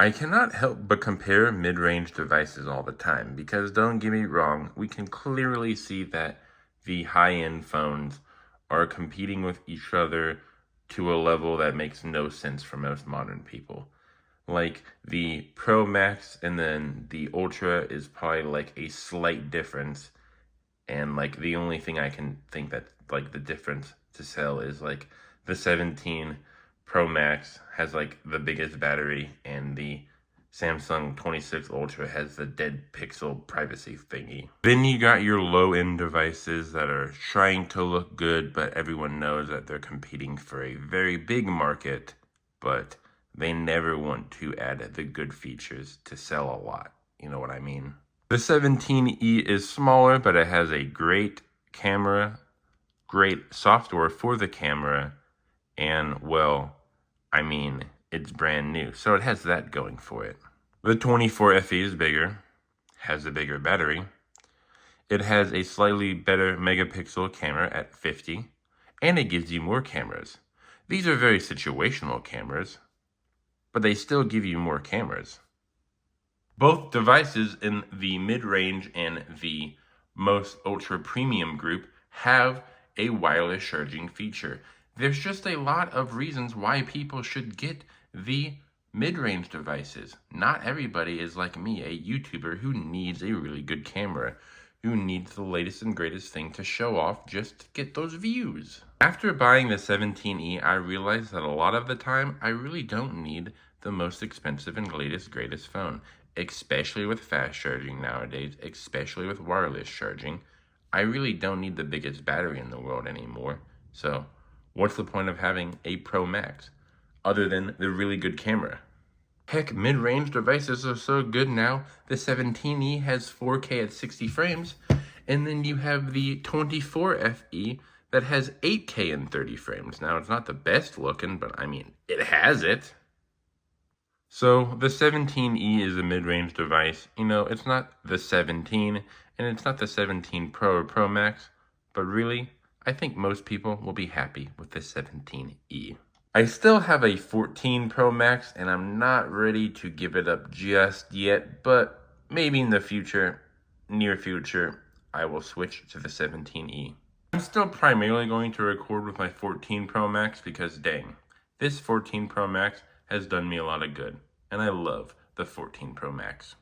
I cannot help but compare mid-range devices all the time because don't get me wrong, we can clearly see that the high-end phones are competing with each other to a level that makes no sense for most modern people. Like the Pro Max and then the Ultra is probably like a slight difference, and like the only thing I can think that like the difference to sell is like the 17 Pro Max has like the biggest battery, and the Samsung 26 Ultra has the dead pixel privacy thingy. Then you got your low-end devices that are trying to look good, but everyone knows that they're competing for a very big market, but they never want to add the good features to sell a lot. You know what I mean? The 17E is smaller, but it has a great camera, great software for the camera, and well, I mean, it's brand new, so it has that going for it. The 24FE is bigger, has a bigger battery. It has a slightly better megapixel camera at 50, and it gives you more cameras. These are very situational cameras, but they still give you more cameras. Both devices in the mid-range and the most ultra premium group have a wireless charging feature. There's just a lot of reasons why people should get the mid-range devices. Not everybody is like me, a YouTuber who needs a really good camera, who needs the latest and greatest thing to show off just to get those views. After buying the 17E, I realized that a lot of the time, I really don't need the most expensive and latest greatest phone, especially with fast charging nowadays, especially with wireless charging. I really don't need the biggest battery in the world anymore. So what's the point of having a Pro Max other than the really good camera? Heck, mid-range devices are so good now. The 17E has 4K at 60 frames, and then you have the 24FE that has 8K in 30 frames. Now, it's not the best looking, but I mean, it has it. So the 17E is a mid-range device. You know, it's not the 17, and it's not the 17 Pro or Pro Max, but really, I think most people will be happy with the 17E. I still have a 14 Pro Max, and I'm not ready to give it up just yet, but maybe in the future, near future, I will switch to the 17E. I'm still primarily going to record with my 14 Pro Max because dang, this 14 Pro Max has done me a lot of good, and I love the 14 Pro Max.